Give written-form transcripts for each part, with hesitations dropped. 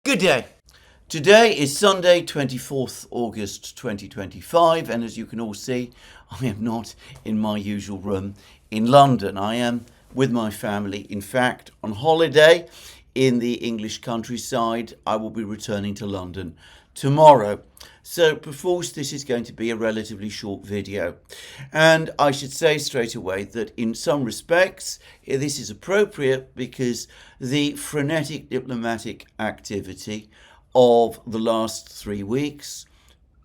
Good day. Today is Sunday, 24th August 2025, and as you can all see, I am not in my usual room in London. I am with my family, in fact, on holiday in the English countryside. I will be returning to London tomorrow. So, perforce, this is going to be a relatively short video. And I should say straight away that in some respects, this is appropriate because the frenetic diplomatic activity of the last 3 weeks,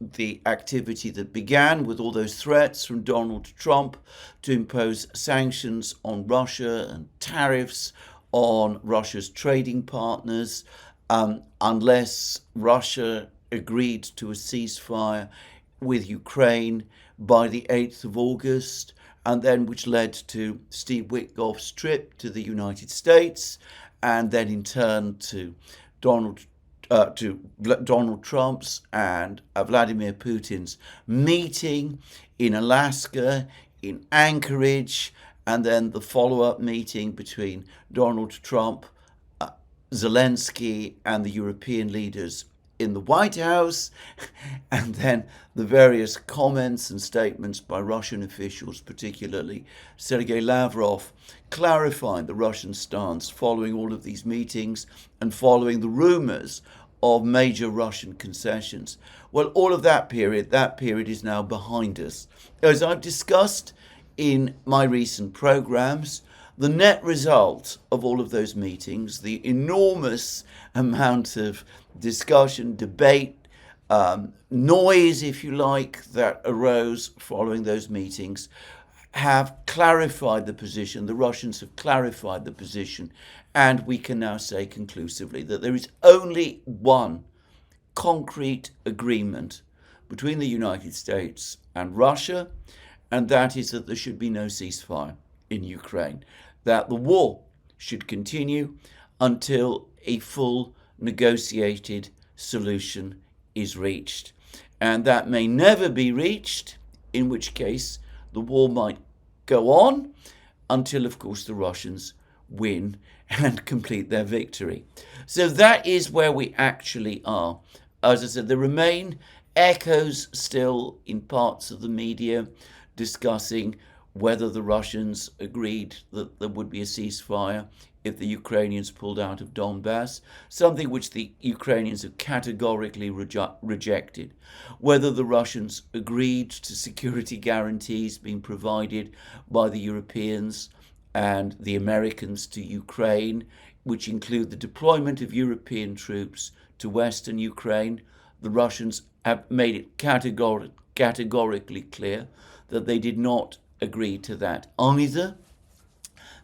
the activity that began with all those threats from Donald Trump to impose sanctions on Russia and tariffs on Russia's trading partners, unless Russia agreed to a ceasefire with Ukraine by the 8th of August, and then which led to Steve Witkoff's trip to the United States, and then in turn to Donald Trump's and Vladimir Putin's meeting in Alaska, in Anchorage, and then the follow-up meeting between Donald Trump, Zelensky, and the European leaders in the White House, and then the various comments and statements by Russian officials, particularly Sergei Lavrov, clarifying the Russian stance following all of these meetings and following the rumors of major Russian concessions. Well, all of that period is now behind us. As I've discussed in my recent programs, the net result of all of those meetings, the enormous amount of discussion, debate, noise, if you like, that arose following those meetings, have clarified the position. The Russians have clarified the position, and we can now say conclusively that there is only one concrete agreement between the United States and Russia, and that is that there should be no ceasefire in Ukraine, that the war should continue until a full negotiated solution is reached. And that may never be reached, in which case the war might go on until, of course, the Russians win and complete their victory. So that is where we actually are. As I said, there remain echoes still in parts of the media discussing whether the Russians agreed that there would be a ceasefire if the Ukrainians pulled out of Donbass, something which the Ukrainians have categorically rejected. Whether the Russians agreed to security guarantees being provided by the Europeans and the Americans to Ukraine, which include the deployment of European troops to Western Ukraine. The Russians have made it categorically clear that they did not agree to that either.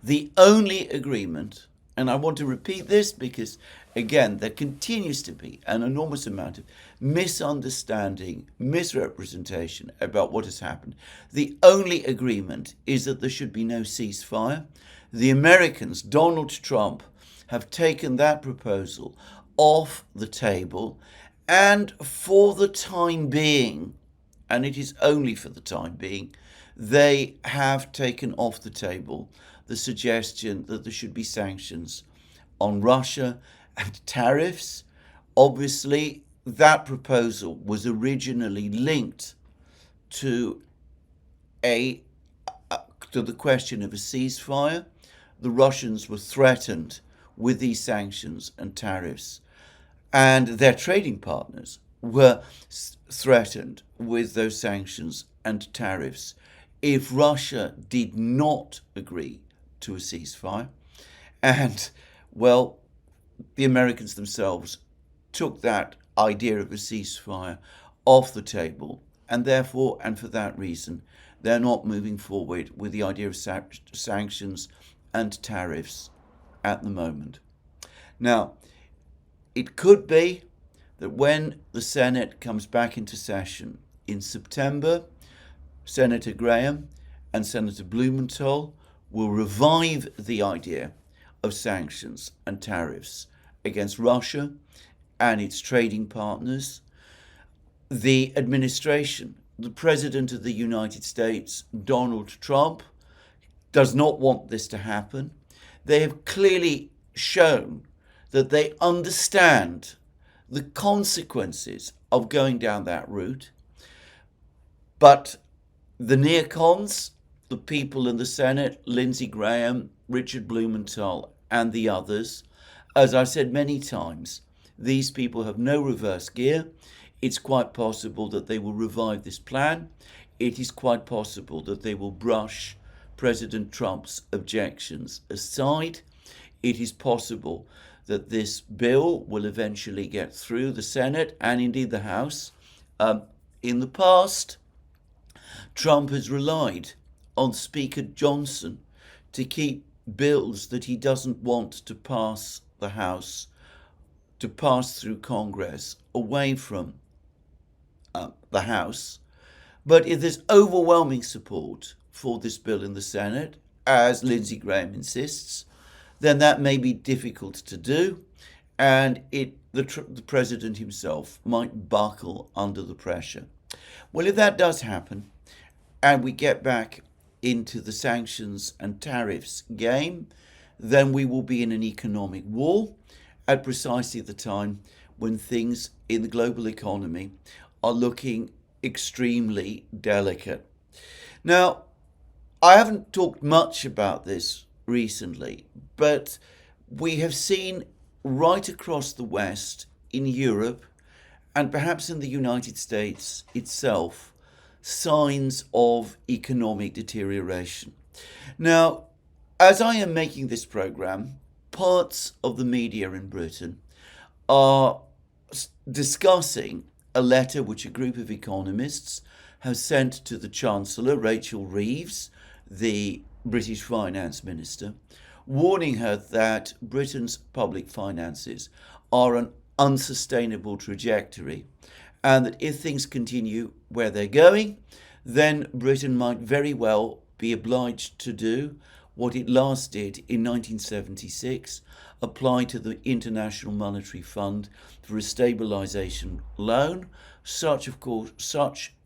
The only agreement, and I want to repeat this because, again, there continues to be an enormous amount of misunderstanding, misrepresentation about what has happened. The only agreement is that there should be no ceasefire. The Americans, Donald Trump, have taken that proposal off the table, and for the time being, and it is only for the time being, they have taken off the table the suggestion that there should be sanctions on Russia and tariffs. Obviously, that proposal was originally linked to the question of a ceasefire. The Russians were threatened with these sanctions and tariffs, and their trading partners were threatened with those sanctions and tariffs if Russia did not agree to a ceasefire. And, well, the Americans themselves took that idea of a ceasefire off the table, and therefore, and for that reason, they're not moving forward with the idea of sanctions and tariffs at the moment. Now, it could be that when the Senate comes back into session in September, Senator Graham and Senator Blumenthal will revive the idea of sanctions and tariffs against Russia and its trading partners. The administration, the President of the United States, Donald Trump, does not want this to happen. They have clearly shown that they understand the consequences of going down that route. But the neocons, the people in the Senate, Lindsey Graham, Richard Blumenthal, and the others, as I've said many times, these people have no reverse gear. It's quite possible that they will revive this plan. It is quite possible that they will brush President Trump's objections aside. It is possible that this bill will eventually get through the Senate and indeed the House. In the past, Trump has relied on Speaker Johnson to keep bills that he doesn't want to pass the House, to pass through Congress, away from the House. But if there's overwhelming support for this bill in the Senate, as Lindsey Graham insists, then that may be difficult to do, and the president himself might buckle under the pressure. Well, if that does happen, and we get back into the sanctions and tariffs game, then we will be in an economic war at precisely the time when things in the global economy are looking extremely delicate. Now, I haven't talked much about this recently, but we have seen right across the West, in Europe, and perhaps in the United States itself, signs of economic deterioration. Now, as I am making this program, parts of the media in Britain are discussing a letter which a group of economists have sent to the Chancellor, Rachel Reeves, the British Finance Minister, warning her that Britain's public finances are an unsustainable trajectory, and that if things continue where they're going, then Britain might very well be obliged to do what it last did in 1976, apply to the International Monetary Fund for a stabilisation loan. Such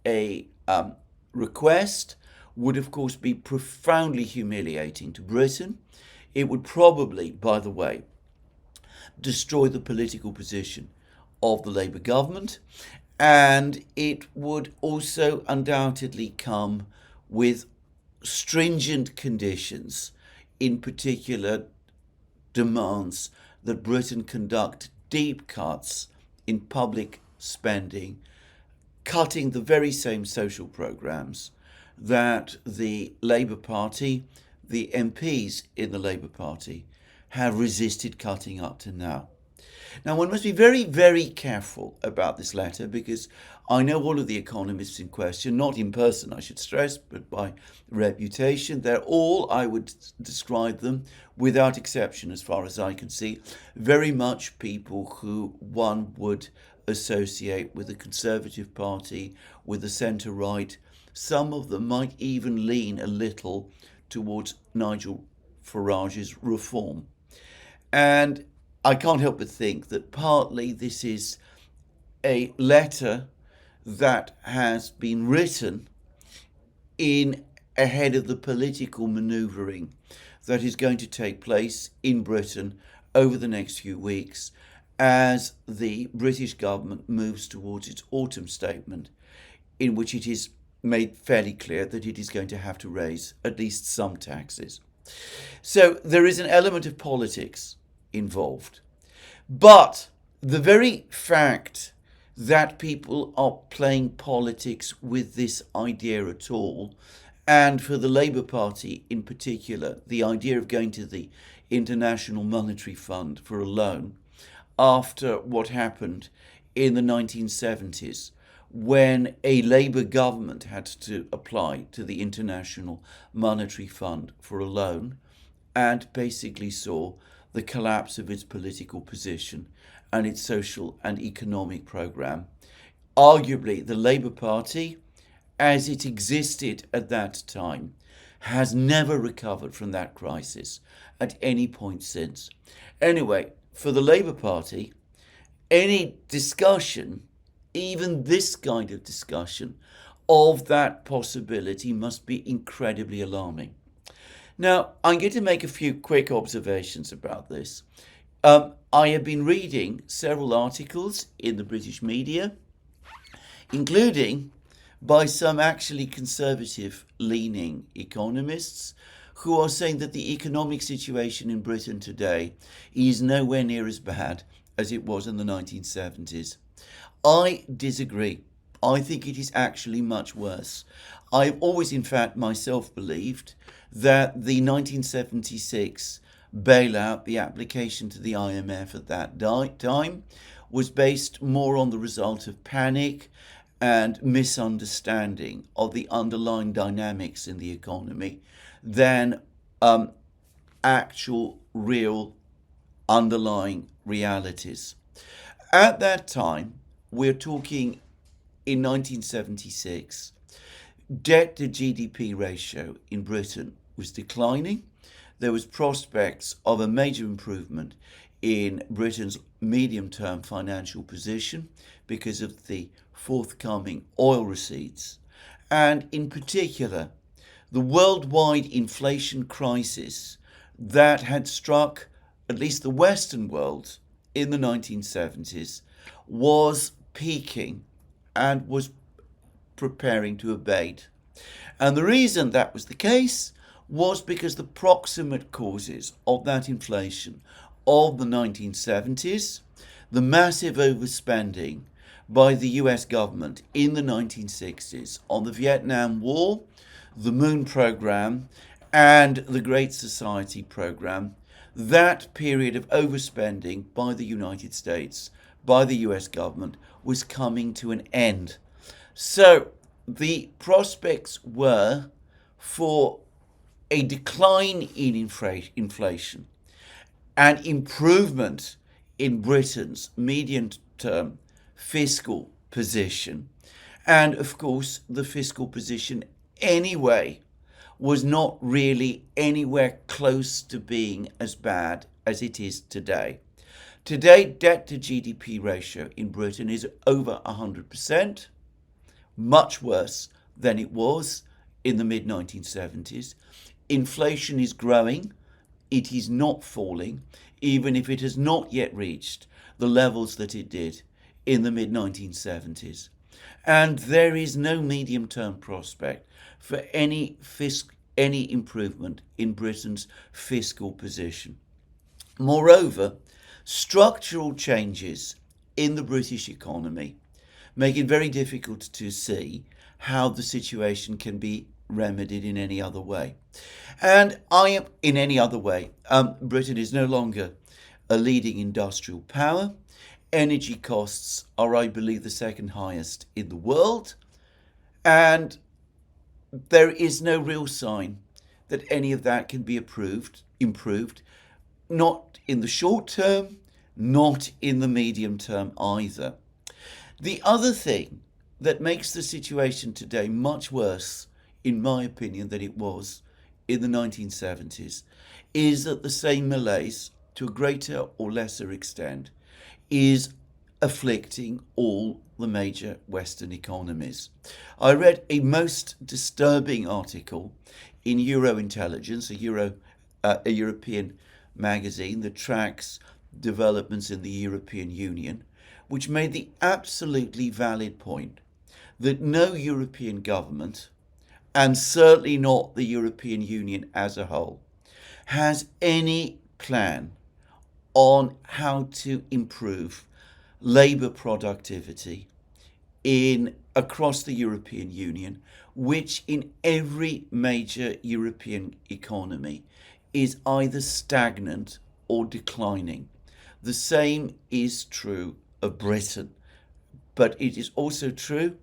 a request would, of course, be profoundly humiliating to Britain. It would probably, by the way, destroy the political position of the Labour government, and it would also undoubtedly come with stringent conditions, in particular demands that Britain conduct deep cuts in public spending, cutting the very same social programmes that the Labour Party, the MPs in the Labour Party, have resisted cutting up to now. Now, one must be very, very careful about this letter, because I know all of the economists in question, not in person, I should stress, but by reputation. They're all, I would describe them, without exception, as far as I can see, very much people who one would associate with the Conservative Party, with the centre-right. Some of them might even lean a little towards Nigel Farage's reform. And I can't help but think that partly this is a letter that has been written in ahead of the political manoeuvring that is going to take place in Britain over the next few weeks as the British government moves towards its autumn statement, in which it is made fairly clear that it is going to have to raise at least some taxes. So there is an element of politics involved. But the very fact that people are playing politics with this idea at all, and for the Labour Party in particular, the idea of going to the International Monetary Fund for a loan after what happened in the 1970s, when a Labour government had to apply to the International Monetary Fund for a loan and basically saw the collapse of its political position and its social and economic programme. Arguably, the Labour Party, as it existed at that time, has never recovered from that crisis at any point since. Anyway, for the Labour Party, any discussion, even this kind of discussion, of that possibility must be incredibly alarming. Now, I'm going to make a few quick observations about this. I have been reading several articles in the British media, including by some actually conservative-leaning economists who are saying that the economic situation in Britain today is nowhere near as bad as it was in the 1970s. I disagree. I think it is actually much worse. I've always, in fact, myself believed that the 1976 bailout, the application to the IMF at that time, was based more on the result of panic and misunderstanding of the underlying dynamics in the economy than actual, real, underlying realities. At that time, we're talking in 1976, debt to GDP ratio in Britain was declining. There was prospects of a major improvement in Britain's medium-term financial position because of the forthcoming oil receipts, and in particular, the worldwide inflation crisis that had struck at least the Western world in the 1970s was peaking and was preparing to abate. And the reason that was the case was because the proximate causes of that inflation of the 1970s, the massive overspending by the US government in the 1960s on the Vietnam War, the Moon Program, and the Great Society Program, that period of overspending by the United States, by the US government, was coming to an end. So the prospects were for a decline in inflation, an improvement in Britain's medium-term fiscal position, and of course the fiscal position anyway was not really anywhere close to being as bad as it is today. Today, debt to GDP ratio in Britain is over 100%, much worse than it was in the mid-1970s. Inflation is growing, it is not falling, even if it has not yet reached the levels that it did in the mid-1970s. And there is no medium-term prospect for any improvement in Britain's fiscal position. Moreover, structural changes in the British economy make it very difficult to see how the situation can be remedied in any other way. And in any other way, Britain is no longer a leading industrial power. Energy costs are, I believe, the second highest in the world. And there is no real sign that any of that can be improved, not in the short term, not in the medium term either. The other thing that makes the situation today much worse, in my opinion, than it was in the 1970s, is that the same malaise, to a greater or lesser extent, is afflicting all the major Western economies. I read a most disturbing article in Eurointelligence, a European magazine that tracks developments in the European Union, which made the absolutely valid point that no European government, and certainly not the European Union as a whole, has any plan on how to improve labour productivity across the European Union, which in every major European economy is either stagnant or declining. The same is true of Britain, but it is also true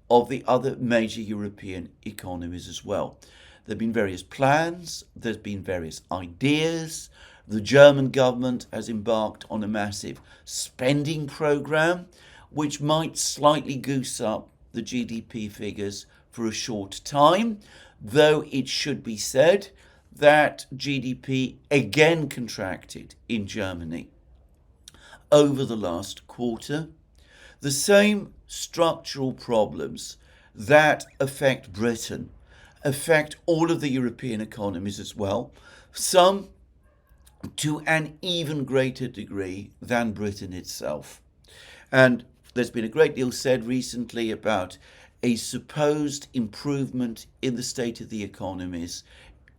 of the other major European economies as well. There have been various plans, there's been various ideas. The German government has embarked on a massive spending program, which might slightly goose up the GDP figures for a short time, though it should be said that GDP again contracted in Germany over the last quarter. The same structural problems that affect Britain affect all of the European economies as well. Some to an even greater degree than Britain itself. And there's been a great deal said recently about a supposed improvement in the state of the economies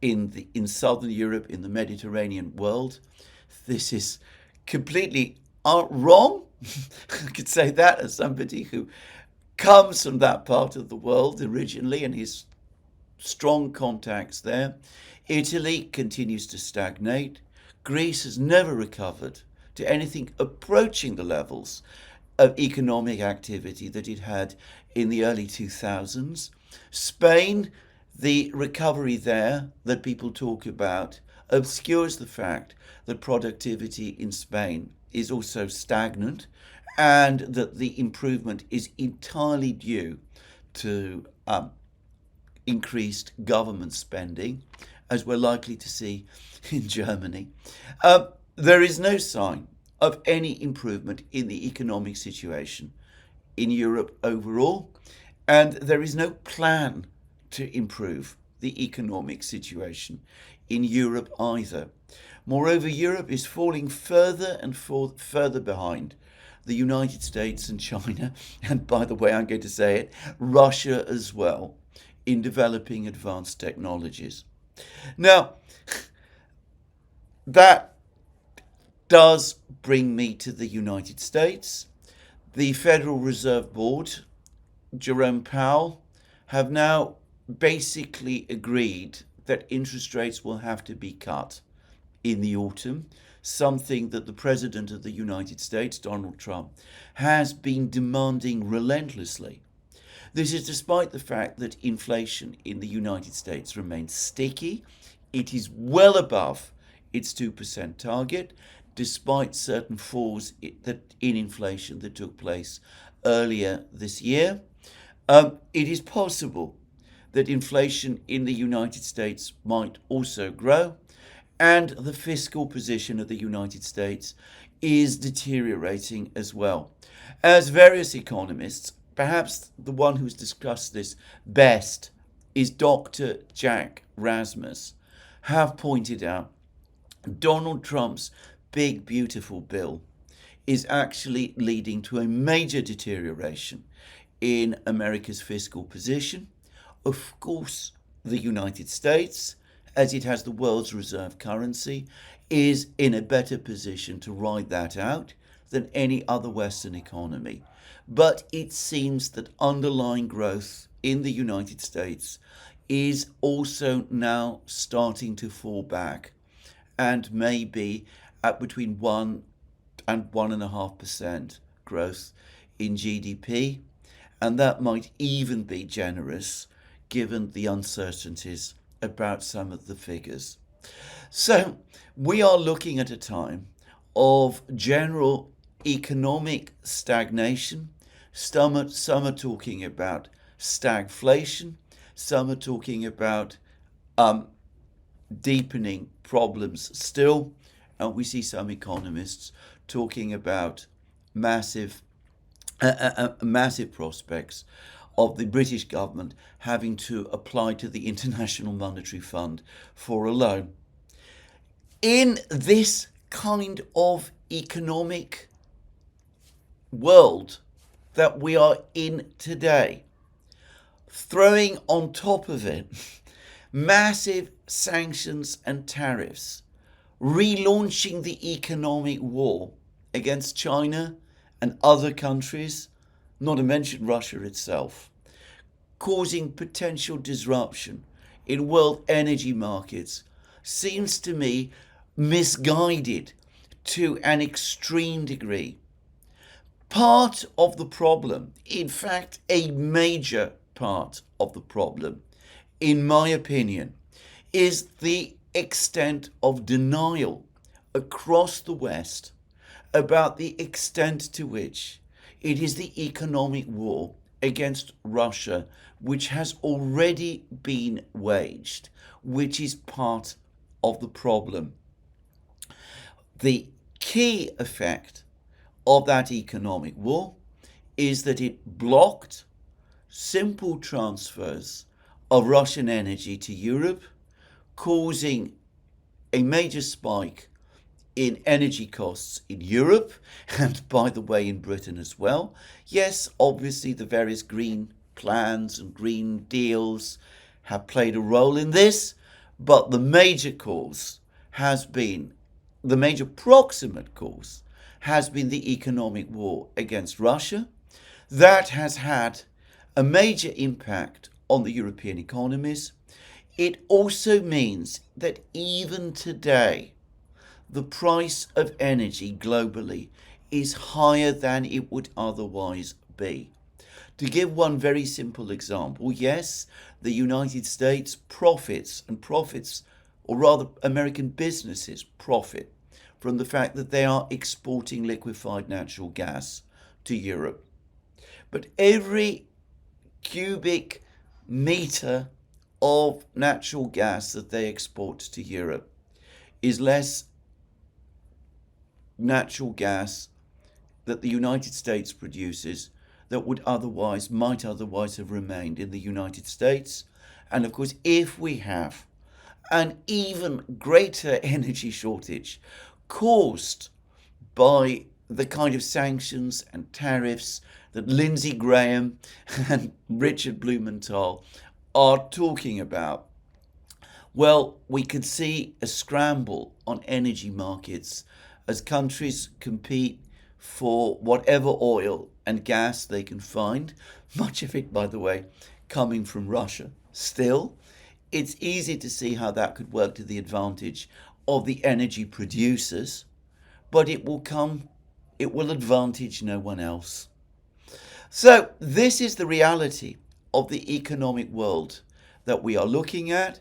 in southern Europe, in the Mediterranean world. This is completely wrong. I could say that as somebody who comes from that part of the world originally and his strong contacts there. Italy continues to stagnate. Greece has never recovered to anything approaching the levels of economic activity that it had in the early 2000s. Spain, the recovery there that people talk about obscures the fact that productivity in Spain is also stagnant and that the improvement is entirely due to increased government spending, as we're likely to see in Germany. There is no sign of any improvement in the economic situation in Europe overall, and there is no plan to improve the economic situation in Europe either. Moreover, Europe is falling further and further behind the United States and China, and by the way, I'm going to say it, Russia as well, in developing advanced technologies. Now, that does bring me to the United States. The Federal Reserve Board, Jerome Powell, have now basically agreed that interest rates will have to be cut in the autumn, something that the President of the United States, Donald Trump, has been demanding relentlessly. This is despite the fact that inflation in the United States remains sticky. It is well above its 2% target, despite certain falls in inflation that took place earlier this year. It is possible that inflation in the United States might also grow, and the fiscal position of the United States is deteriorating as well. As various economists, perhaps the one who's discussed this best is Dr. Jack Rasmus, have pointed out Donald Trump's big, beautiful bill is actually leading to a major deterioration in America's fiscal position. Of course, the United States, as it has the world's reserve currency, is in a better position to ride that out than any other Western economy. But it seems that underlying growth in the United States is also now starting to fall back and may be at between 1 and 1.5% growth in GDP. And that might even be generous given the uncertainties about some of the figures. So we are looking at a time of general economic stagnation. Some are talking about stagflation. Some are talking about deepening problems still. And we see some economists talking about massive prospects of the British government having to apply to the International Monetary Fund for a loan. In this kind of economic world that we are in today, throwing on top of it massive sanctions and tariffs, relaunching the economic war against China and other countries, not to mention Russia itself, causing potential disruption in world energy markets, seems to me misguided to an extreme degree. Part of the problem, in fact, a major part of the problem, in my opinion, is the extent of denial across the West about the extent to which it is the economic war against Russia which has already been waged, which is part of the problem. The key effect of that economic war is that it blocked simple transfers of Russian energy to Europe, causing a major spike in energy costs in Europe, and by the way, in Britain as well. Yes, obviously, the various green plans and green deals have played a role in this, but the major cause has been, the major proximate cause has been the economic war against Russia. That has had a major impact on the European economies. It also means that even today, the price of energy globally is higher than it would otherwise be. To give one very simple example, yes, the United States profits, or rather American businesses profit from the fact that they are exporting liquefied natural gas to Europe. But every cubic meter of natural gas that they export to Europe is less natural gas that the United States produces that might otherwise have remained in the United States. And of course, if we have an even greater energy shortage caused by the kind of sanctions and tariffs that Lindsey Graham and Richard Blumenthal are talking about, well, we could see a scramble on energy markets as countries compete for whatever oil and gas they can find, much of it, by the way, coming from Russia. Still, it's easy to see how that could work to the advantage of the energy producers, but it will advantage no one else. So this is the reality of the economic world that we are looking at.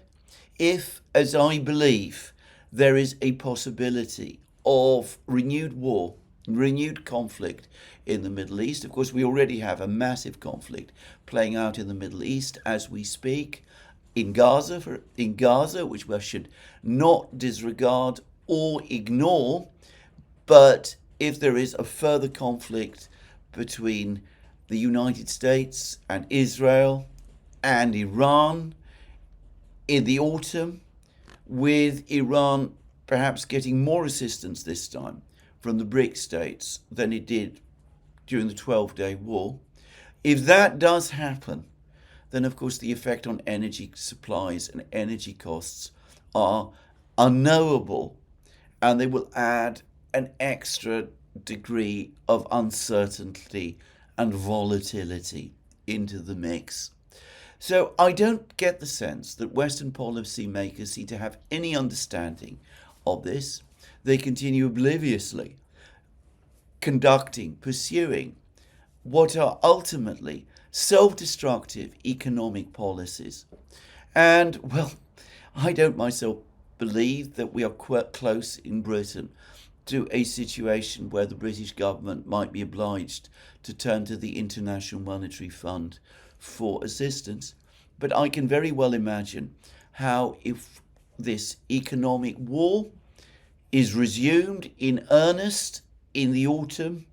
If, as I believe, there is a possibility of renewed war, renewed conflict in the Middle East. Of course, we already have a massive conflict playing out in the Middle East as we speak. In Gaza, which we should not disregard or ignore, but if there is a further conflict between the United States and Israel and Iran in the autumn, with Iran perhaps getting more assistance this time from the BRIC states than it did during the 12-day war. If that does happen, then of course the effect on energy supplies and energy costs are unknowable, and they will add an extra degree of uncertainty and volatility into the mix. So I don't get the sense that Western policy makers seem to have any understanding of this. They continue obliviously pursuing what are ultimately self-destructive economic policies. And, well, I don't myself believe that we are quite close in Britain to a situation where the British government might be obliged to turn to the International Monetary Fund for assistance. But I can very well imagine how, if this economic war is resumed in earnest in the autumn,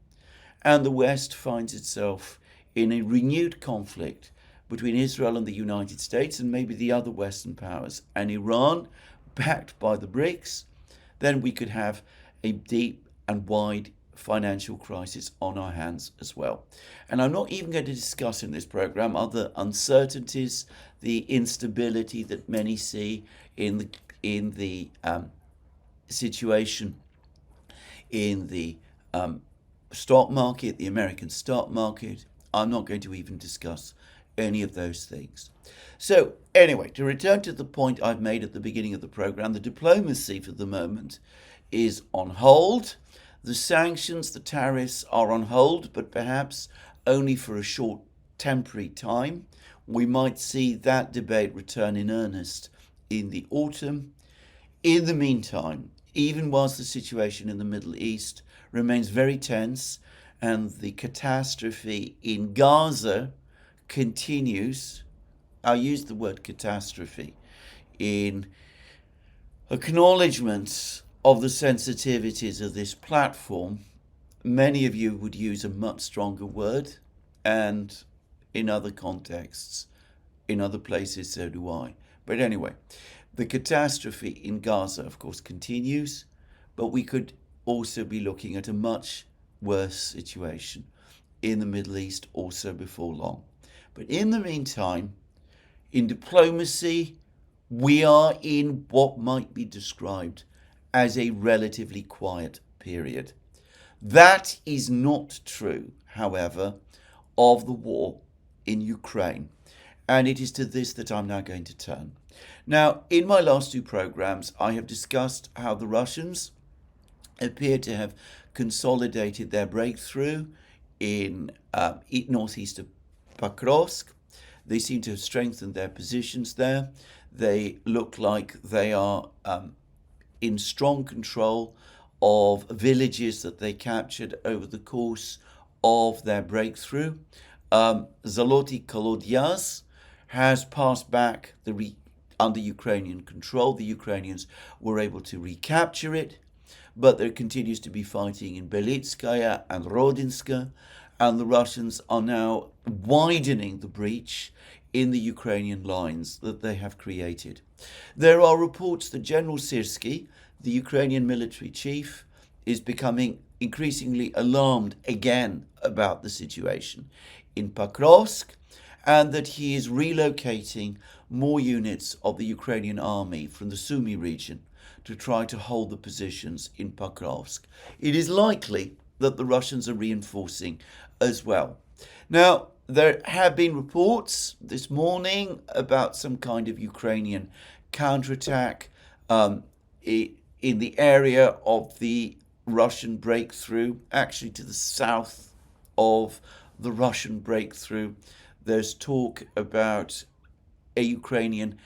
and the West finds itself in a renewed conflict between Israel and the United States and maybe the other Western powers and Iran, backed by the BRICS, then we could have a deep and wide financial crisis on our hands as well. And I'm not even going to discuss in this program other uncertainties, the instability that many see in the situation in the stock market, the American stock market. I'm not going to even discuss any of those things. So anyway, to return to the point I've made at the beginning of the program, the diplomacy for the moment is on hold. The sanctions, the tariffs are on hold, but perhaps only for a short temporary time. We might see that debate return in earnest in the autumn. In the meantime, even whilst the situation in the Middle East remains very tense and the catastrophe in Gaza continues, I'll use the word catastrophe in acknowledgement of the sensitivities of this platform. Many of you would use a much stronger word, and in other contexts, in other places, so do I. But anyway, the catastrophe in Gaza, of course, continues. but we could also be looking at a much worse situation in the Middle East also before long. But in the meantime, in diplomacy, we are in what might be described as a relatively quiet period. That is not true, however, of the war in Ukraine. And it is to this that I'm now going to turn. Now, in my last two programs, I have discussed how the Russians appear to have consolidated their breakthrough in northeast of Pokrovsk. They seem to have strengthened their positions there. They look like they are in strong control of villages that they captured over the course of their breakthrough. Zoloty Kolodiyas has passed back under Ukrainian control. The Ukrainians were able to recapture it, but there continues to be fighting in Belitskaya and Rodinska, and the Russians are now widening the breach in the Ukrainian lines that they have created. There are reports that General Syrsky, the Ukrainian military chief, is becoming increasingly alarmed again about the situation in Pokrovsk, and that he is relocating more units of the Ukrainian army from the Sumy region to try to hold the positions in Pokrovsk. It is likely that the Russians are reinforcing as well. Now, there have been reports this morning about some kind of Ukrainian counterattack in the area of the Russian breakthrough, actually to the south of the Russian breakthrough. There's talk about a Ukrainian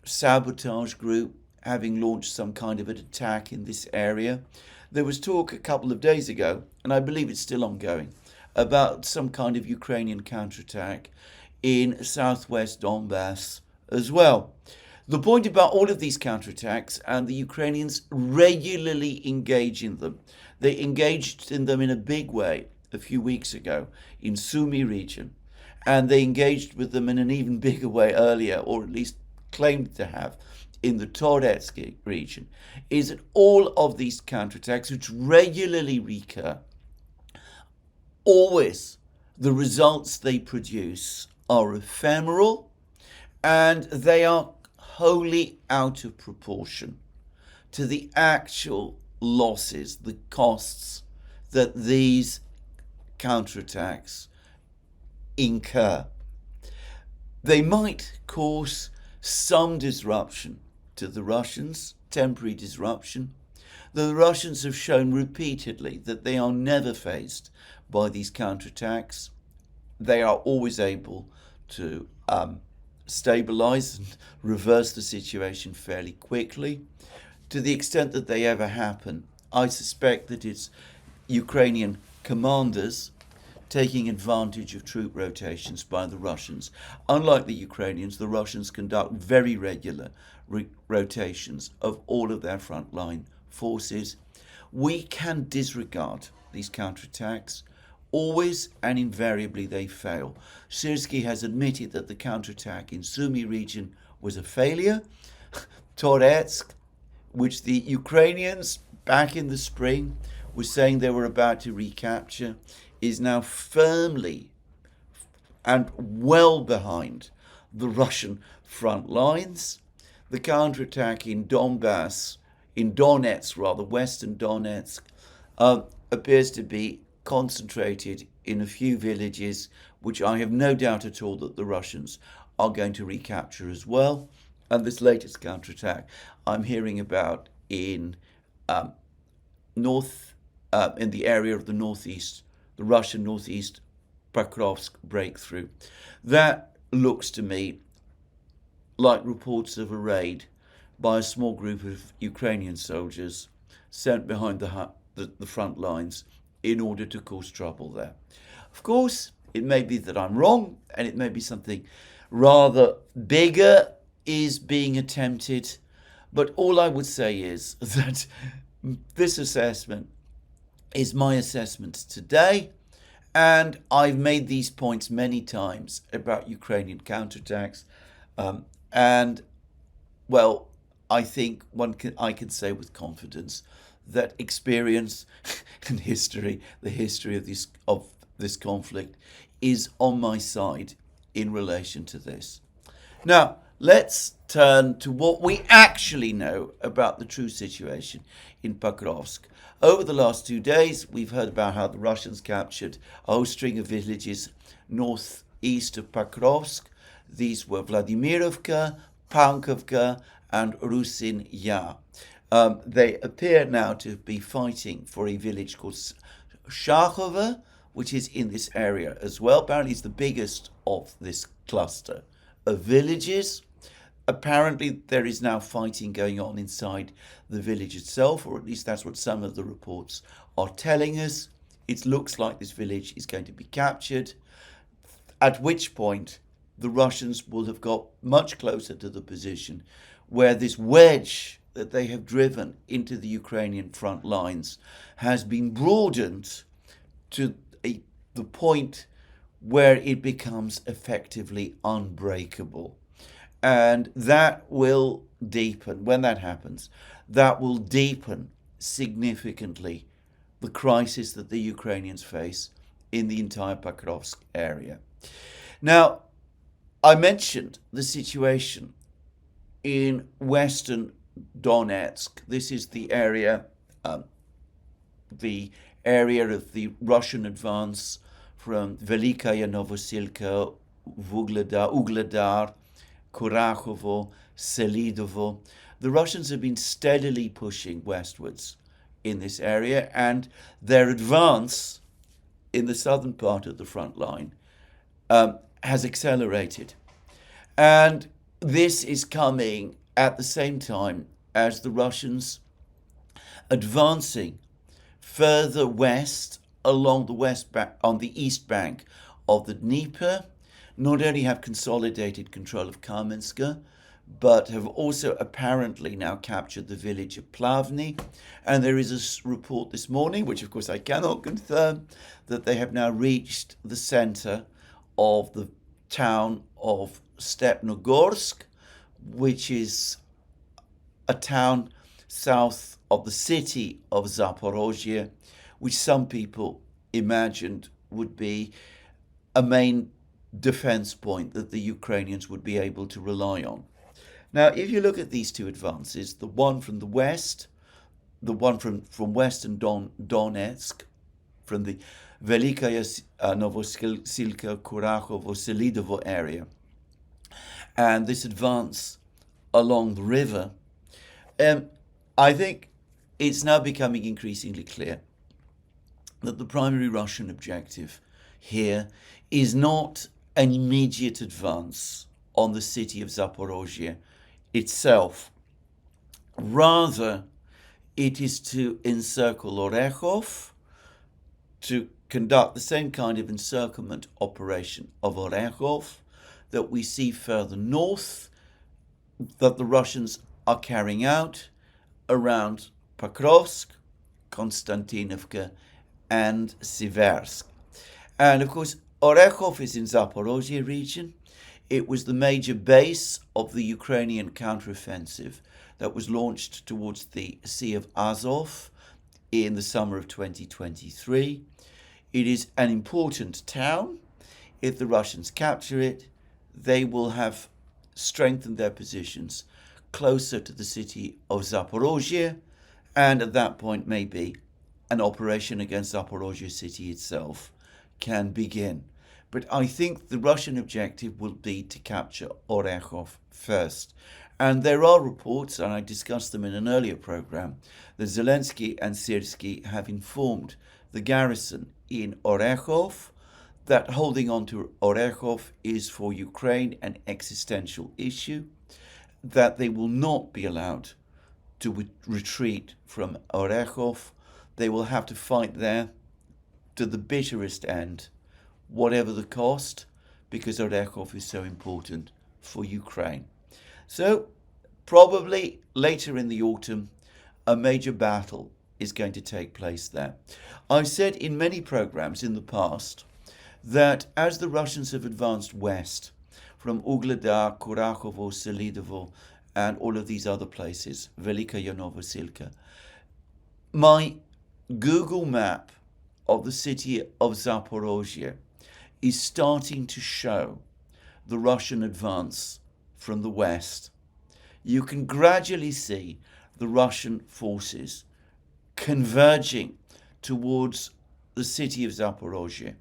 sabotage group having launched some kind of an attack in this area. There was talk a couple of days ago, and I believe it's still ongoing, about some kind of Ukrainian counterattack in southwest Donbass as well. The point about all of these counterattacks, and the Ukrainians regularly engage in them. They engaged in them in a big way a few weeks ago in Sumy region, and they engaged with them in an even bigger way earlier, or at least claimed to have, in the Donetsk region, is that all of these counterattacks, which regularly recur, always the results they produce are ephemeral, and they are wholly out of proportion to the actual losses, the costs that these counterattacks incur. They might cause some disruption to the Russians, temporary disruption. The Russians have shown repeatedly that they are never faced by these counterattacks. They are always able to stabilize and reverse the situation fairly quickly. To the extent that they ever happen, I suspect that it's Ukrainian commanders taking advantage of troop rotations by the Russians. Unlike the Ukrainians, the Russians conduct very regular rotations of all of their frontline forces. We can disregard these counterattacks. Always and invariably they fail. Syrsky has admitted that the counterattack in Sumy region was a failure. Donetsk, which the Ukrainians back in the spring were saying they were about to recapture, is now firmly and well behind the Russian front lines. The counterattack in Donetsk, western Donetsk, appears to be concentrated in a few villages, which I have no doubt at all that the Russians are going to recapture as well. And this latest counterattack I'm hearing about in in the area of the northeast, the Russian northeast Pokrovsk breakthrough, that looks to me like reports of a raid by a small group of Ukrainian soldiers sent behind the front lines in order to cause trouble there. Of course, it may be that I'm wrong, and it may be something rather bigger is being attempted, but all I would say is that this assessment is my assessment today, and I've made these points many times about Ukrainian counterattacks, and well, I think I can say with confidence that experience and history, the history of this conflict, is on my side in relation to this. Now, let's turn to what we actually know about the true situation in Pokrovsk. Over the last 2 days, we've heard about how the Russians captured a whole string of villages northeast of Pokrovsk. These were Vladimirovka, Pankovka, and Rusin Yar. They appear now to be fighting for a village called Shachova, which is in this area as well. Apparently, it's the biggest of this cluster of villages. Apparently, there is now fighting going on inside the village itself, or at least that's what some of the reports are telling us. It looks like this village is going to be captured, at which point the Russians will have got much closer to the position where this wedge that they have driven into the Ukrainian front lines has been broadened to the point where it becomes effectively unbreakable. And that will deepen, when that happens, that will deepen significantly the crisis that the Ukrainians face in the entire Pokrovsk area. Now, I mentioned the situation in western Donetsk. This is the area of the Russian advance from Velikaya Novosilka, Ugledar, Kurakhovo, Selidovo. The Russians have been steadily pushing westwards in this area, and their advance in the southern part of the front line has accelerated. And this is coming at the same time as the Russians advancing further west along on the east bank of the Dnieper, not only have consolidated control of Kamenska, but have also apparently now captured the village of Plavny. And there is a report this morning, which of course I cannot confirm, that they have now reached the center of the town of Stepnogorsk, which is a town south of the city of Zaporozhye, which some people imagined would be a main defense point that the Ukrainians would be able to rely on. Now, if you look at these two advances, the one from the west, the one from western Donetsk, from the Velikaya Novosilka, Kurakhovo, Selidovo area, and this advance along the river, I think it's now becoming increasingly clear that the primary Russian objective here is not an immediate advance on the city of Zaporozhye itself. Rather, it is to encircle Orekhov, to conduct the same kind of encirclement operation of Orekhov that we see further north, that the Russians are carrying out around Pokrovsk, Konstantinovka, and Siversk. And of course, Orekhov is in Zaporozhye region. It was the major base of the Ukrainian counteroffensive that was launched towards the Sea of Azov in the summer of 2023. It is an important town. If the Russians capture it, they will have strengthened their positions closer to the city of Zaporozhye, and at that point maybe an operation against Zaporozhye city itself can begin. But I think the Russian objective will be to capture Orekhov first. And there are reports, and I discussed them in an earlier program, that Zelensky and Syrskyi have informed the garrison in Orekhov that holding on to Orekhov is for Ukraine an existential issue, that they will not be allowed to retreat from Orekhov. They will have to fight there to the bitterest end, whatever the cost, because Orekhov is so important for Ukraine. So probably later in the autumn, a major battle is going to take place there. I've said in many programs in the past that as the Russians have advanced west from Ugledar, Kurakhovo, Selidovo, and all of these other places, Velikaya Novosilka, My Google map of the city of Zaporozhye is starting to show the Russian advance from the west. You can gradually see the Russian forces converging towards the city of Zaporozhye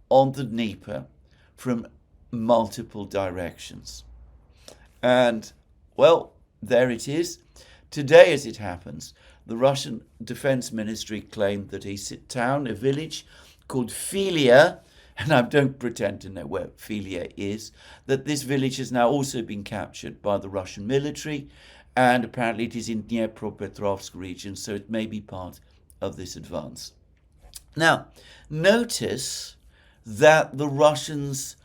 on the Dnieper from multiple directions. And, well, there it is. Today, as it happens, the Russian Defense Ministry claimed that a village called Filia, and I don't pretend to know where Filia is, that this village has now also been captured by the Russian military, and apparently it is in Dnipropetrovsk region, so it may be part of this advance. Now, notice that the Russians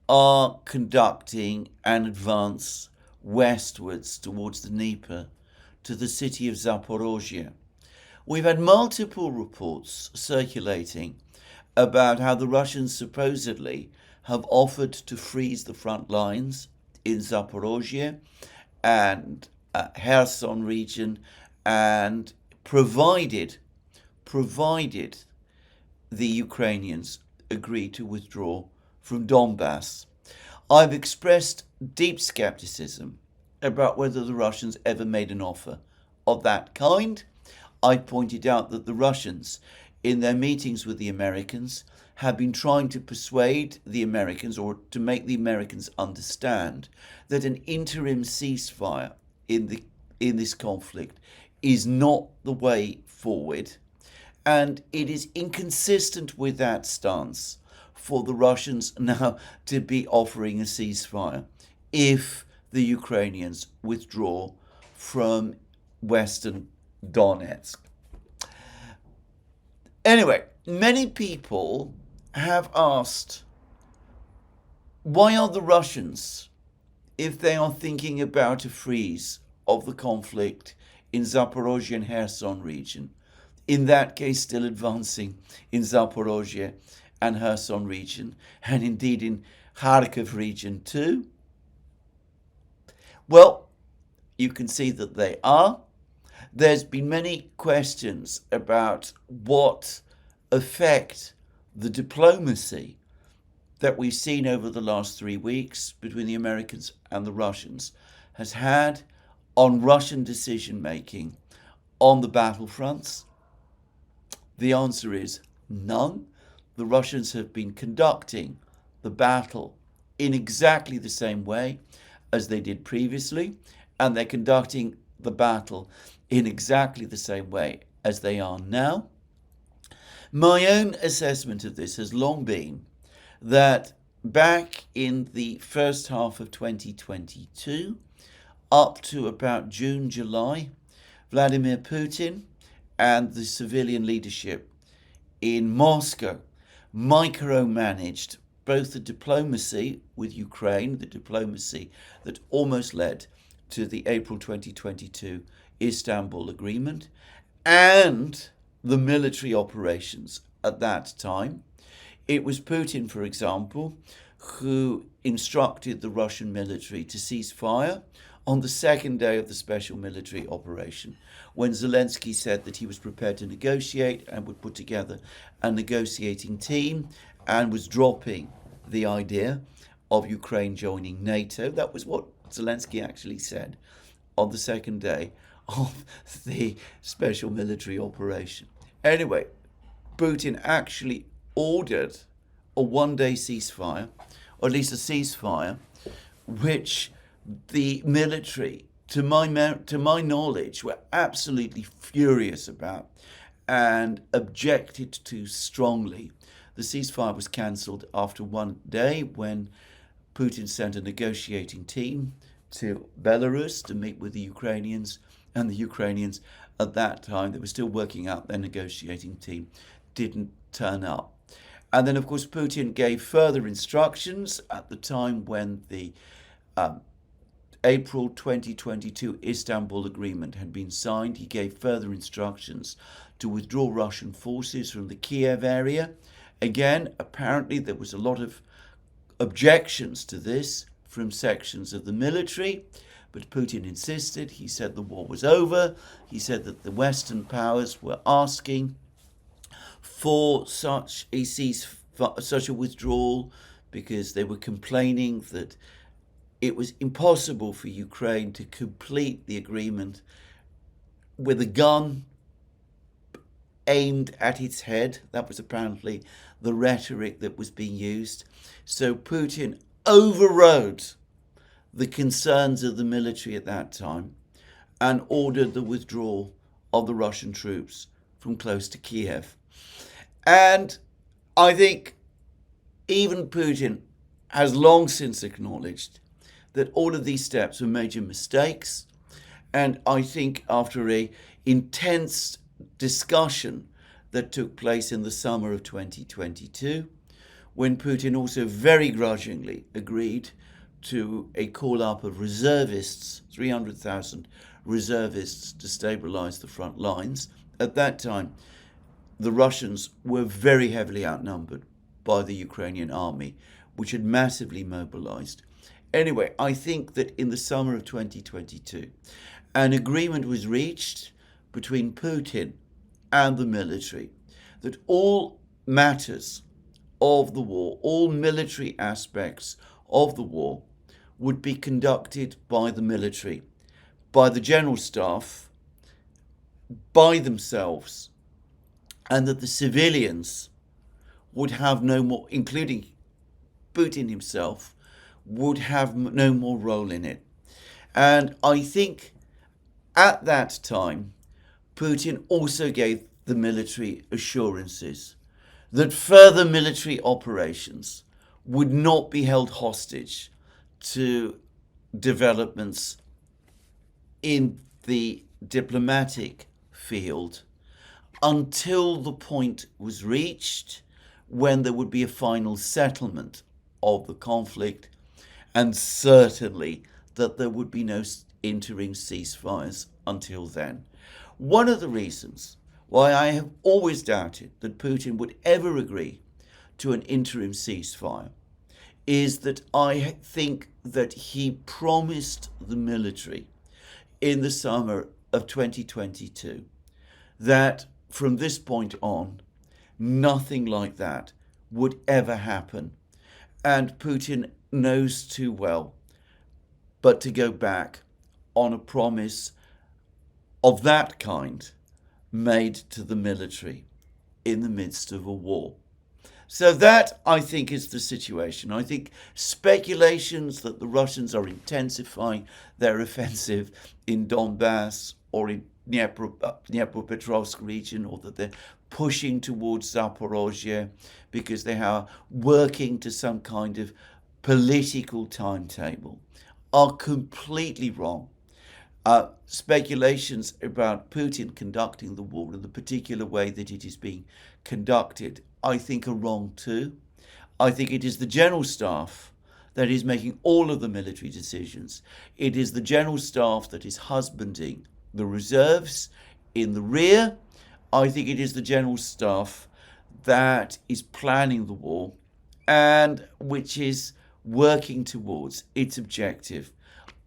are conducting an advance westwards towards the Dnieper to the city of Zaporozhye. We've had multiple reports circulating about how the Russians supposedly have offered to freeze the front lines in Zaporozhye and Kherson region, and provided the Ukrainians agree to withdraw from Donbass. I've expressed deep skepticism about whether the Russians ever made an offer of that kind. I pointed out that the Russians, in their meetings with the Americans, have been trying to persuade the Americans, or to make the Americans understand, that an interim ceasefire in this conflict is not the way forward. And it is inconsistent with that stance for the Russians now to be offering a ceasefire if the Ukrainians withdraw from western Donetsk. Anyway, many people have asked, why are the Russians, if they are thinking about a freeze of the conflict in Zaporozhye and Kherson region, in that case still advancing in Zaporozhye and Kherson region, and indeed in Kharkiv region too? Well, you can see that they are. There's been many questions about what effect the diplomacy that we've seen over the last 3 weeks between the Americans and the Russians has had on Russian decision making on the battlefronts. The answer is none. The Russians have been conducting the battle in exactly the same way as they did previously, and they're conducting the battle in exactly the same way as they are now. My own assessment of this has long been that back in the first half of 2022, up to about June, July, Vladimir Putin and the civilian leadership in Moscow micromanaged both the diplomacy with Ukraine, the diplomacy that almost led to the April 2022 Istanbul Agreement, and the military operations at that time. It was Putin, for example, who instructed the Russian military to cease fire on the second day of the special military operation, when Zelensky said that he was prepared to negotiate and would put together a negotiating team, and was dropping the idea of Ukraine joining NATO. That was what Zelensky actually said on the second day of the special military operation. Anyway, Putin actually ordered a one-day ceasefire, or at least a ceasefire, which the military, to my knowledge, were absolutely furious about and objected to strongly. The ceasefire was cancelled after one day when Putin sent a negotiating team to Belarus to meet with the Ukrainians, and the Ukrainians at that time, they were still working out their negotiating team, didn't turn up. And then, of course, Putin gave further instructions at the time when the April 2022 Istanbul Agreement had been signed. He gave further instructions to withdraw Russian forces from the Kiev area. Again, apparently there was a lot of objections to this from sections of the military, But Putin insisted. He said the war was over. He said that the Western powers were asking for such a withdrawal because they were complaining that it was impossible for Ukraine to complete the agreement with a gun aimed at its head. That was apparently the rhetoric that was being used. So Putin overrode the concerns of the military at that time and ordered the withdrawal of the Russian troops from close to Kiev. And I think even Putin has long since acknowledged that all of these steps were major mistakes. And I think after an intense discussion that took place in the summer of 2022, when Putin also very grudgingly agreed to a call-up of reservists, 300,000 reservists to stabilize the front lines. At that time, the Russians were very heavily outnumbered by the Ukrainian army, which had massively mobilized. Anyway, I think that in the summer of 2022, an agreement was reached between Putin and the military that all matters of the war, all military aspects of the war, would be conducted by the military, by the general staff, by themselves, and that the civilians would have no more, including Putin himself, would have no more role in it. And I think at that time, Putin also gave the military assurances that further military operations would not be held hostage to developments in the diplomatic field until the point was reached when there would be a final settlement of the conflict, and certainly that there would be no interim ceasefires until then. One of the reasons why I have always doubted that Putin would ever agree to an interim ceasefire is that I think that he promised the military in the summer of 2022 that from this point on, nothing like that would ever happen. And Putin knows too well but to go back on a promise of that kind made to the military in the midst of a war. So that, I think, is the situation. I think speculations that the Russians are intensifying their offensive in Donbass or in Dnipropetrovsk region, or that they're pushing towards Zaporozhye because they are working to some kind of political timetable, are completely wrong. Speculations about Putin conducting the war in the particular way that it is being conducted, I think, are wrong too. I think it is the General Staff that is making all of the military decisions. It is the General Staff that is husbanding the reserves in the rear. I think it is the General Staff that is planning the war and which is working towards its objective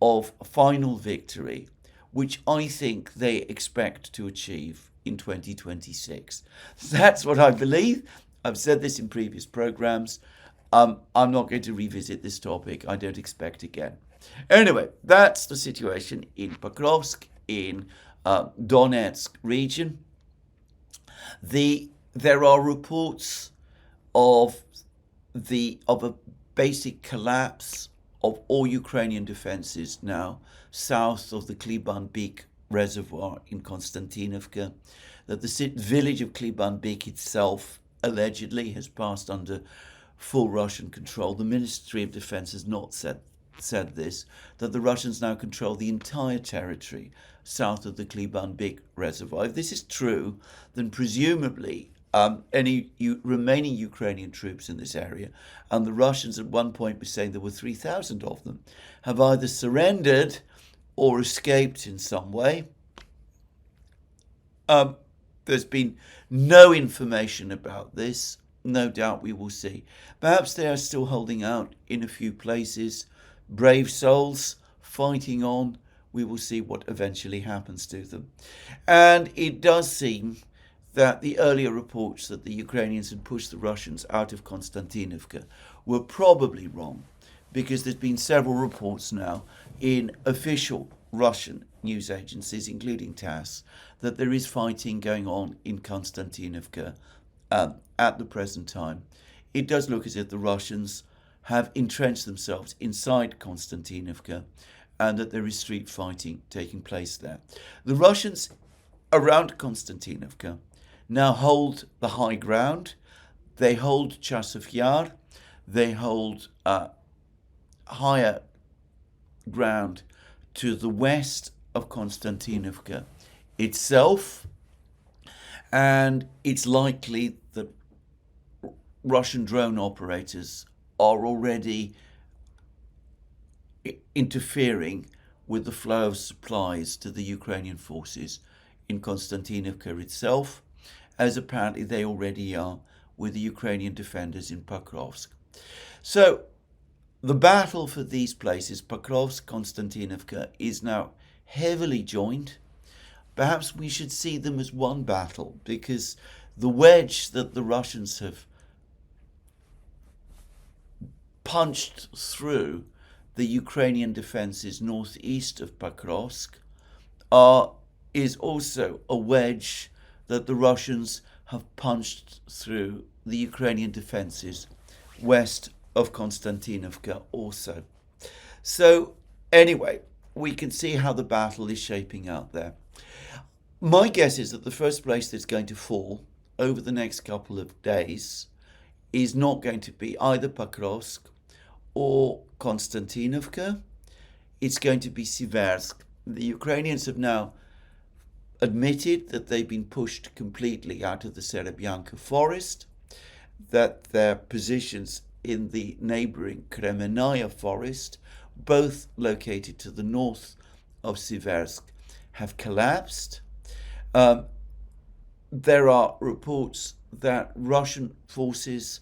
of a final victory, which I think they expect to achieve in 2026. That's what I believe. I've said this in previous programs. I'm not going to revisit this topic. I don't expect again. Anyway, that's the situation in Pokrovsk, in Donetsk region. There are reports of a basic collapse of all Ukrainian defenses now south of the Kliban-Bik reservoir in Konstantinovka, that the village of Kliban-Bik itself allegedly has passed under full Russian control. The Ministry of Defense has not said this, that the Russians now control the entire territory south of the Kliban-Bik reservoir. If this is true, then presumably any remaining Ukrainian troops in this area, and the Russians at one point were saying there were 3,000 of them, have either surrendered or escaped in some way. There's been no information about this. No doubt we will see. Perhaps they are still holding out in a few places. Brave souls fighting on. We will see what eventually happens to them. And it does seem that the earlier reports that the Ukrainians had pushed the Russians out of Konstantinovka were probably wrong, because there's been several reports now in official Russian news agencies, including TASS, that there is fighting going on in Konstantinovka at the present time. It does look as if the Russians have entrenched themselves inside Konstantinovka and that there is street fighting taking place there. The Russians around Konstantinovka now hold the high ground. They hold Chasov Yar. They hold higher ground to the west of Konstantinovka itself. And it's likely that Russian drone operators are already interfering with the flow of supplies to the Ukrainian forces in Konstantinovka itself, as apparently they already are with the Ukrainian defenders in Pokrovsk. So the battle for these places, Pokrovsk, Konstantinovka, is now heavily joined. Perhaps we should see them as one battle, because the wedge that the Russians have punched through the Ukrainian defences northeast of Pokrovsk is also a wedge that the Russians have punched through the Ukrainian defences west of Konstantinovka also. So anyway, we can see how the battle is shaping out there. My guess is that the first place that's going to fall over the next couple of days is not going to be either Pokrovsk or Konstantinovka. It's going to be Siversk. The Ukrainians have now admitted that they've been pushed completely out of the Serebyanka forest, that their positions in the neighbouring Kremenaya forest, both located to the north of Siversk, have collapsed. There are reports that Russian forces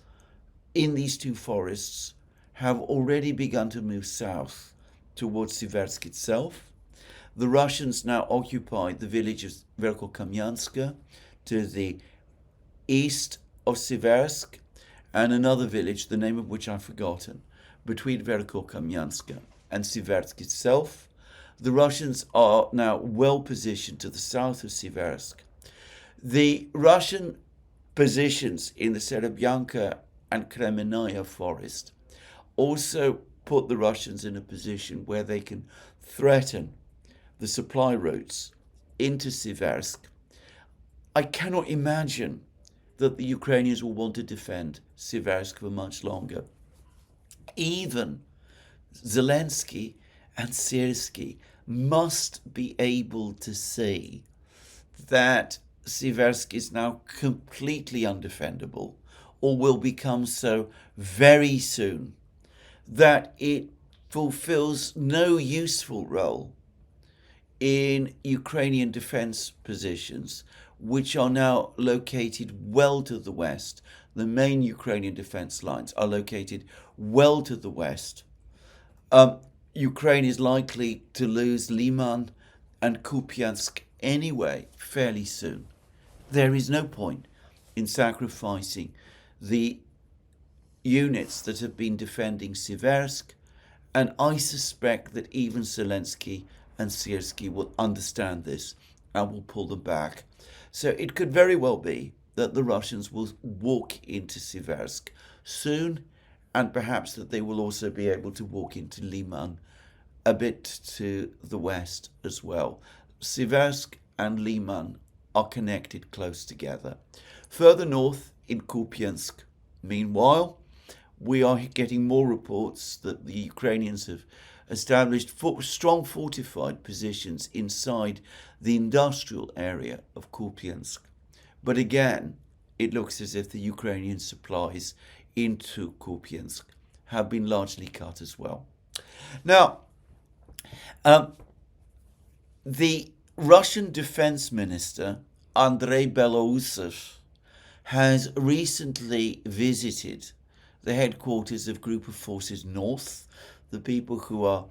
in these two forests have already begun to move south towards Siversk itself. The Russians now occupy the village of Verkhokamyanska to the east of Siversk, and another village, the name of which I've forgotten, between Verkhokamyanska and Siversk itself. The Russians are now well positioned to the south of Siversk. The Russian positions in the Serebyanka and Kremenaya forest also put the Russians in a position where they can threaten the supply routes into Siversk. I cannot imagine that the Ukrainians will want to defend Siversk for much longer. Even Zelensky and Syrskyi must be able to see that Siversk is now completely undefendable, or will become so very soon, that it fulfills no useful role in Ukrainian defense positions, which are now located well to the west. The main Ukrainian defense lines are located well to the west. Ukraine is likely to lose Liman and Kupiansk anyway fairly soon. There is no point in sacrificing the units that have been defending Siversk, and I suspect that even Zelensky and Syrskyi will understand this and will pull them back. So it could very well be that the Russians will walk into Siversk soon, and perhaps that they will also be able to walk into Liman a bit to the west as well. Siversk and Liman are connected close together. Further north in Kupiansk, meanwhile, we are getting more reports that the Ukrainians have established strong fortified positions inside the industrial area of Kupiansk. But again, it looks as if the Ukrainian supplies into Kupiansk have been largely cut as well. Now, the Russian Defense Minister, Andrei Belousov, has recently visited the headquarters of Group of Forces North, the people who are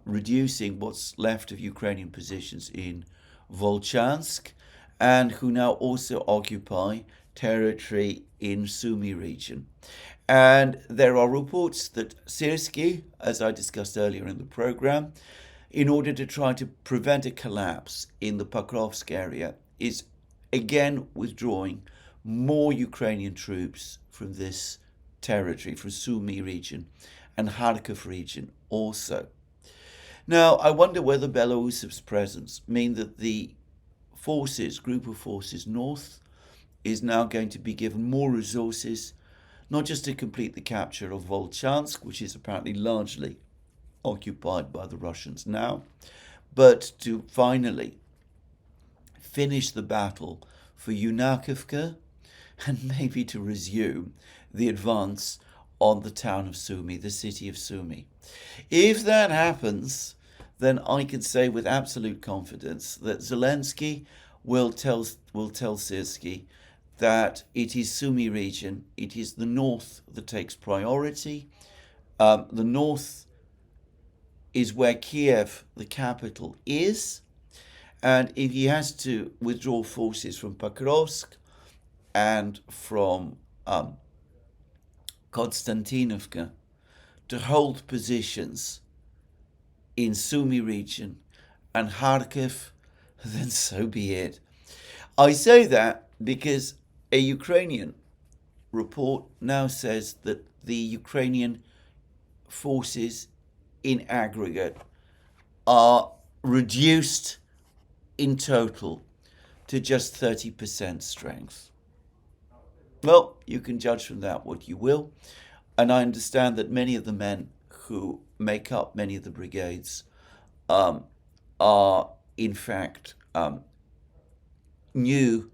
reducing what's left of Ukrainian positions in Volchansk, and who now also occupy territory in Sumy region. And there are reports that Syrskyi, as I discussed earlier in the program, in order to try to prevent a collapse in the Pokrovsk area, is again withdrawing more Ukrainian troops from this territory, from Sumy region and Kharkiv region also. Now, I wonder whether Belarus's presence mean that the group of forces north, is now going to be given more resources, not just to complete the capture of Volchansk, which is apparently largely occupied by the Russians now, but to finally finish the battle for Yunakivka and maybe to resume the advance on the town of Sumy, the city of Sumy. If that happens, then I can say with absolute confidence that Zelensky will tell Syrskyi that it is Sumy region, it is the north that takes priority. The north is where Kiev, the capital, is. And if he has to withdraw forces from Pokrovsk and from Konstantinovka to hold positions in Sumy region and Kharkiv, then so be it. I say that because a Ukrainian report now says that the Ukrainian forces in aggregate are reduced in total to just 30% strength. Well, you can judge from that what you will. And I understand that many of the men who make up many of the brigades are, in fact, new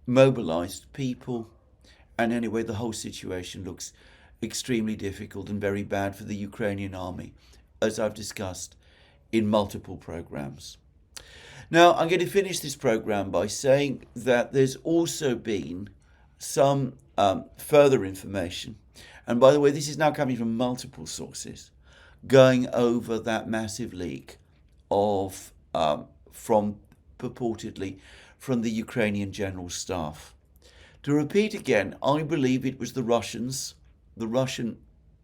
mobilized people. And anyway, the whole situation looks extremely difficult and very bad for the Ukrainian army, as I've discussed in multiple programs. Now, I'm going to finish this program by saying that there's also been some further information, and by the way, this is now coming from multiple sources, going over that massive leak of purportedly from the Ukrainian General Staff. To repeat again, I believe it was the Russians, the Russian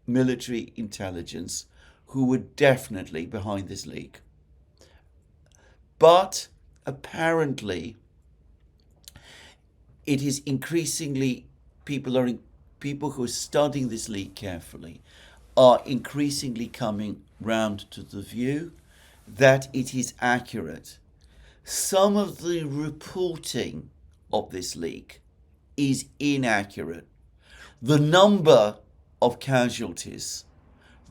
military intelligence, who were definitely behind this leak. But apparently, it is increasingly, people who are studying this leak carefully are increasingly coming round to the view that it is accurate. Some of the reporting of this leak is inaccurate. The number of casualties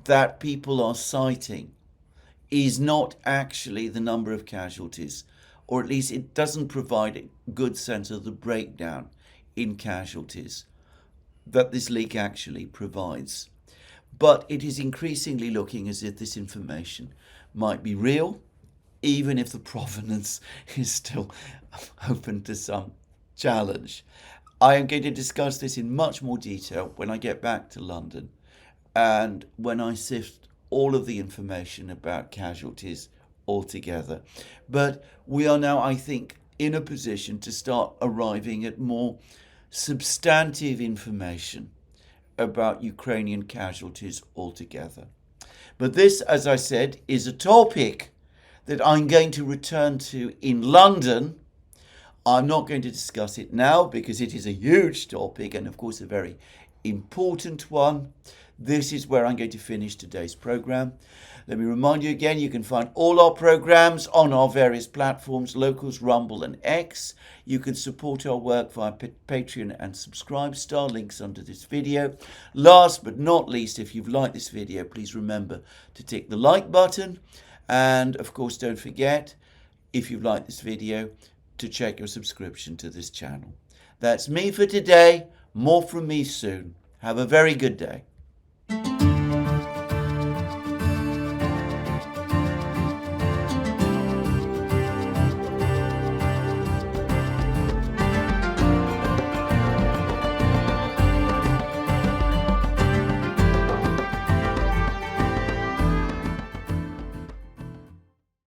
that people are citing is not actually the number of casualties, or at least it doesn't provide a good sense of the breakdown in casualties that this leak actually provides. But it is increasingly looking as if this information might be real, even if the provenance is still open to some challenge. I am going to discuss this in much more detail when I get back to London and when I sift all of the information about casualties altogether. But we are now, I think, in a position to start arriving at more substantive information about Ukrainian casualties altogether. But this, as I said, is a topic that I'm going to return to in London. I'm not going to discuss it now because it is a huge topic and, of course, a very important one. This is where I'm going to finish today's program. Let me remind you again, you can find all our programs on our various platforms, Locals, Rumble and X. You can support our work via Patreon and Subscribestar, links under this video. Last but not least, if you've liked this video, please remember to tick the like button. And of course, don't forget, if you've liked this video, to check your subscription to this channel. That's me for today. More from me soon. Have a very good day.